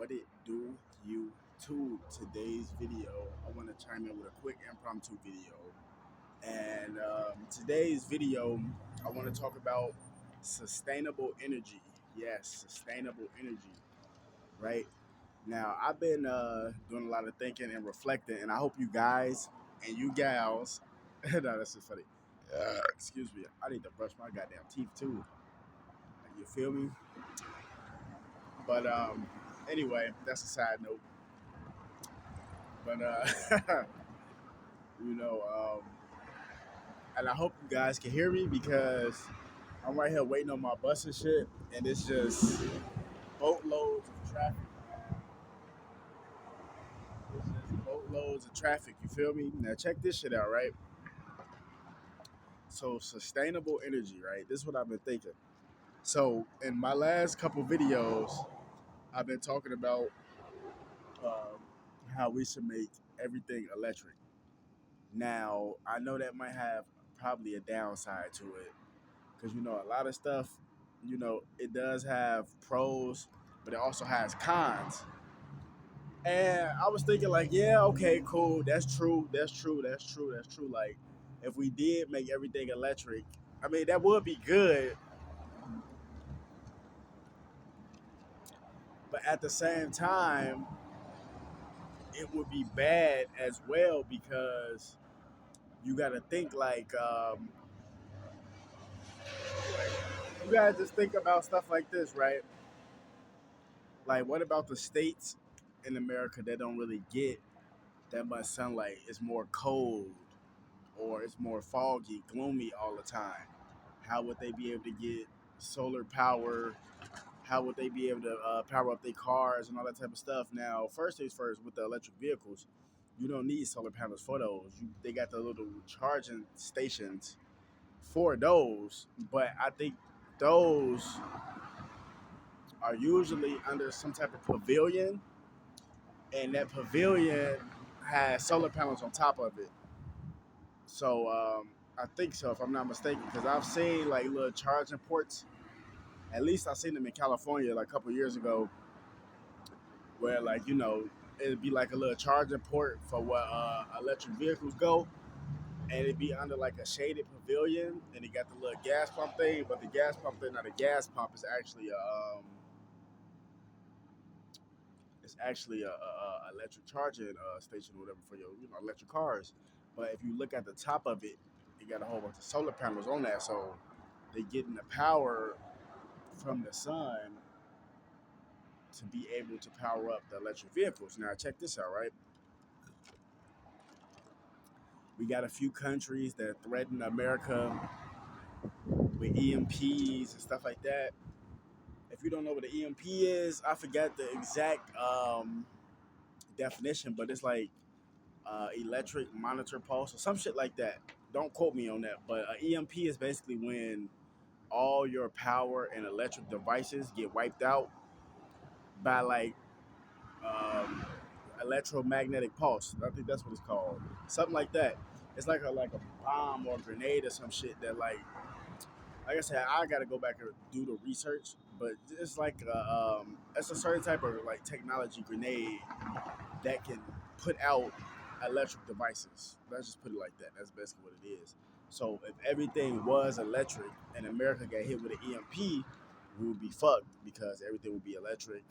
What it do, YouTube? Today's video, I want to chime in with a quick impromptu video. And today's video, I want to talk about sustainable energy. Yes, sustainable energy, right? Now, I've been doing a lot of thinking and reflecting, and I hope you guys and you gals, no, that's just funny. Excuse me, I need to brush my goddamn teeth too. You feel me? But anyway, that's a side note. But you know, and I hope you guys can hear me because I'm right here waiting on my bus and shit, and it's just boatloads of traffic. It's just boatloads of traffic. You feel me? Now check this shit out, right? So sustainable energy, right? This is what I've been thinking. So in my last couple videos, I've been talking about um, how we should make everything electric. Now I know that might have probably a downside to it because a lot of stuff, it does have pros, but it also has cons. And I was thinking like, yeah, okay, cool, that's true, that's true, that's true, that's true. Like, if we did make everything electric, I mean, that would be good, but at the same time, it would be bad as well because you got to think like you got to just think about stuff like this, right? Like, what about the states in America that don't really get that much sunlight? It's more cold or it's more foggy, gloomy all the time. How would they be able to get solar power? How would they be able to power up their cars and all that type of stuff? Now, first things first, with the electric vehicles, you don't need solar panels for those. They got the little charging stations for those, but I think those are usually under some type of pavilion, and that pavilion has solar panels on top of it. So I think so, if I'm not mistaken, because I've seen like little charging ports. At least I seen them in California like a couple years ago, where it'd be like a little charging port for what electric vehicles go, and it'd be under like a shaded pavilion, and it got the little gas pump thing, but the gas pump thing, not a gas pump, is actually a electric charging station or whatever for your electric cars. But if you look at the top of it, it got a whole bunch of solar panels on that, so they getting the power from the sun to be able to power up the electric vehicles. Now check this out, right? We got a few countries that threaten America with EMPs and stuff like that. If you don't know what the EMP is, I forgot the exact definition, but it's like electric monitor pulse or some shit like that. Don't quote me on that, but EMP is basically when all your power and electric devices get wiped out by like um, electromagnetic pulse. I think that's what it's called. Something like that. It's like a bomb or grenade or some shit that like I said, I gotta go back and do the research. But it's like it's a certain type of like technology grenade that can put out electric devices. Let's just put it like that. That's basically what it is. So if everything was electric and America got hit with an EMP, we would be fucked because everything would be electric,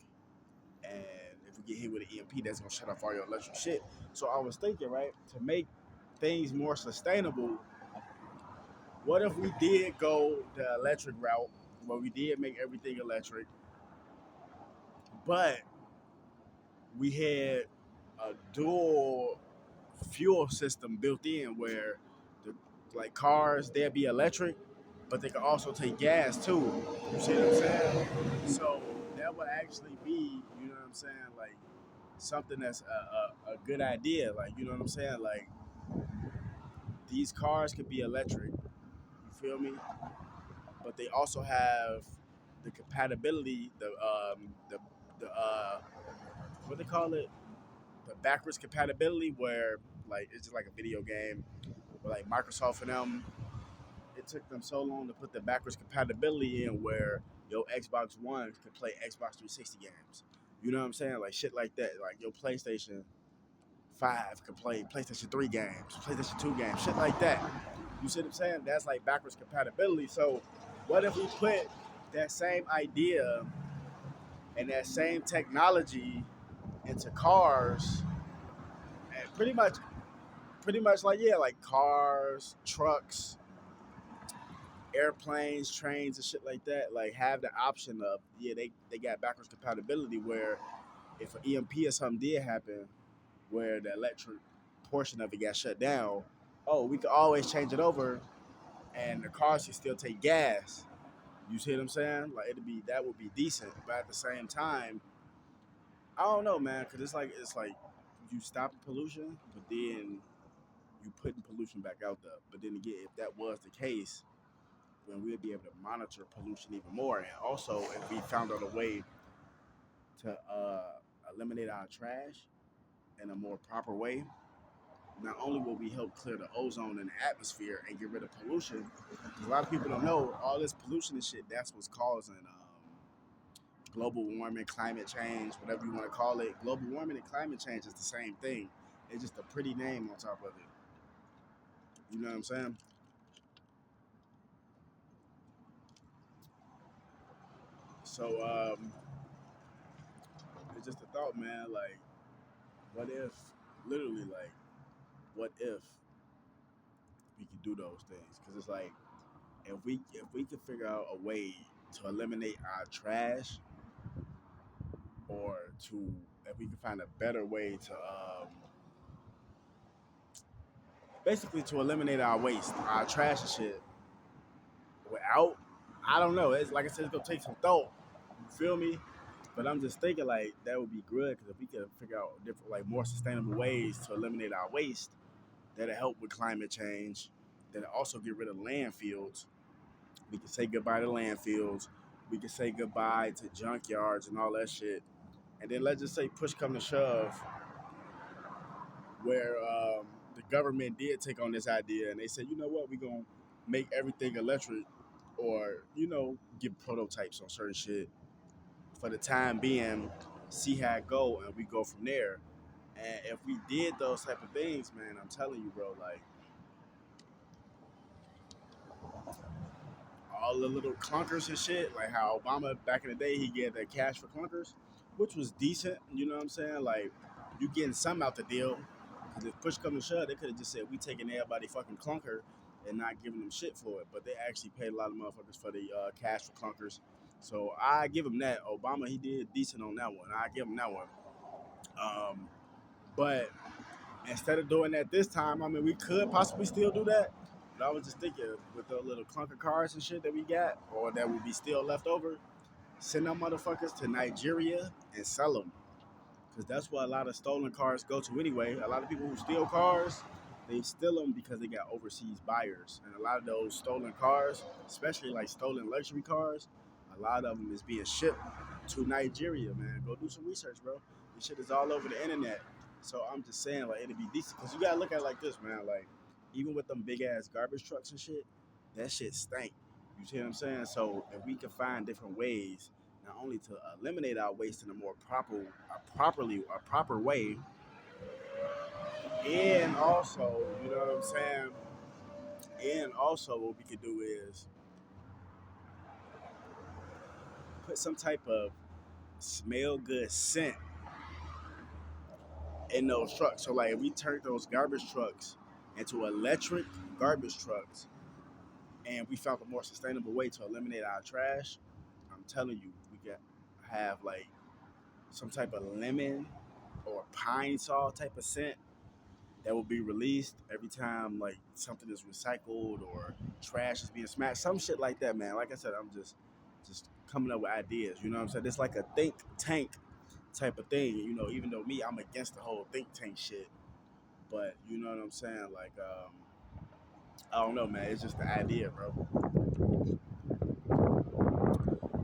and if we get hit with an EMP, that's gonna shut off all your electric shit. So I was thinking, right, to make things more sustainable, what if we did go the electric route, where we did make everything electric, but we had a dual fuel system built in where the like cars they'd be electric, but they could also take gas too. You see what I'm saying? So that would actually be, you know what I'm saying, like something that's a good idea. Like, you know what I'm saying? Like, these cars could be electric. You feel me? But they also have the compatibility, the what they call it, the backwards compatibility, where like it's just like a video game, where like Microsoft and them, it took them so long to put the backwards compatibility in, where your Xbox One can play Xbox 360 games. You know what I'm saying? Like shit like that. Like your PlayStation 5 can play PlayStation 3 games, PlayStation 2 games, shit like that. You see what I'm saying? That's like backwards compatibility. So what if we put that same idea and that same technology into cars and pretty much like yeah, like cars, trucks, airplanes, trains, and shit like that, like have the option of yeah, they got backwards compatibility where if an EMP or something did happen, where the electric portion of it got shut down, oh, we could always change it over, and the cars can still take gas. You see what I'm saying? Like that would be decent, but at the same time, I don't know, man, because it's like you stop pollution, but then you putting pollution back out there. But then again, if that was the case, then we'd be able to monitor pollution even more. And also, if we found out a way to eliminate our trash in a more proper way, not only will we help clear the ozone in the atmosphere and get rid of pollution, because a lot of people don't know all this pollution and shit. That's what's causing global warming, climate change, whatever you want to call it. Global warming and climate change is the same thing. It's just a pretty name on top of it. You know what I'm saying? So it's just a thought, man. Like, what if, literally, like, what if we could do those things? Because it's like, if we could figure out a way to eliminate our trash, or to if we could find a better way to basically to eliminate our waste, our trash and shit, without, I don't know. It's like I said, it's gonna take some thought. You feel me? But I'm just thinking like that would be good because if we could figure out different, like more sustainable ways to eliminate our waste, that'll help with climate change. That'll also get rid of landfills. We can say goodbye to landfills. We can say goodbye to junkyards and all that shit. And then let's just say push come to shove, where the government did take on this idea and they said, you know what, we're gonna make everything electric, or give prototypes on certain shit for the time being, see how it go, and we go from there. And if we did those type of things, man, I'm telling you, bro, like all the little clunkers and shit, like how Obama back in the day he gave that cash for clunkers, which was decent. You know what I'm saying? Like you getting something out the deal. Because if push come to shove, they could have just said we taking everybody fucking clunker and not giving them shit for it. But they actually paid a lot of motherfuckers for the cash for clunkers. So I give him that. Obama he did decent on that one. I give him that one. But instead of doing that this time, I mean, we could possibly still do that. But I was just thinking with the little clunker cars and shit that we got, or that would be still left over, send them motherfuckers to Nigeria and sell them. Because that's where a lot of stolen cars go to anyway. A lot of people who steal cars, they steal them because they got overseas buyers. And a lot of those stolen cars, especially like stolen luxury cars, a lot of them is being shipped to Nigeria, man. Go do some research, bro. This shit is all over the internet. So I'm just saying, like, it'd be decent. Because you got to look at it like this, man. Like, even with them big ass garbage trucks and shit, that shit stank. You see what I'm saying? So if we can find different ways not only to eliminate our waste in a more proper way, and also, you know what I'm saying, and also what we could do is put some type of smell good scent in those trucks. So like if we turn those garbage trucks into electric garbage trucks, and we found a more sustainable way to eliminate our trash, I'm telling you, we could have like some type of lemon or pine saw type of scent that will be released every time like something is recycled or trash is being smashed, some shit like that, man. Like I said, I'm just coming up with ideas. You know what I'm saying? It's like a think tank type of thing. Even though me, I'm against the whole think tank shit, but you know what I'm saying? Like, I don't know, man. It's just the idea, bro.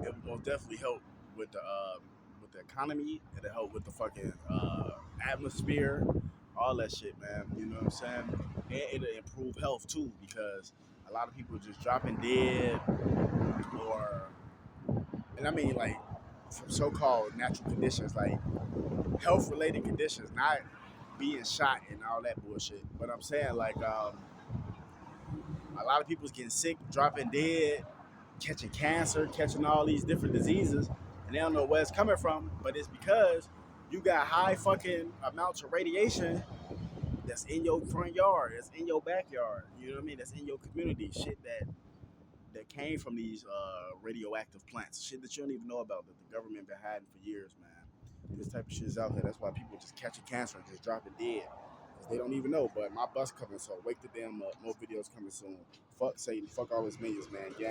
It would most definitely help with the economy. It'll help with the fucking atmosphere, all that shit, man. You know what I'm saying? And it'll improve health too because a lot of people just dropping dead or and I mean like from so-called natural conditions, like health-related conditions, not being shot and all that bullshit. But I'm saying like a lot of people's getting sick, dropping dead, catching cancer, catching all these different diseases, and they don't know where it's coming from. But it's because you got high fucking amounts of radiation that's in your front yard, that's in your backyard. You know what I mean? That's in your community. Shit that came from these radioactive plants. Shit that you don't even know about that the government been hiding for years, man. This type of shit is out here. That's why people just catching cancer and just dropping dead. Cause they don't even know. But my bus coming, so wake the damn up. More videos coming soon. Fuck Satan. Fuck all his minions, man.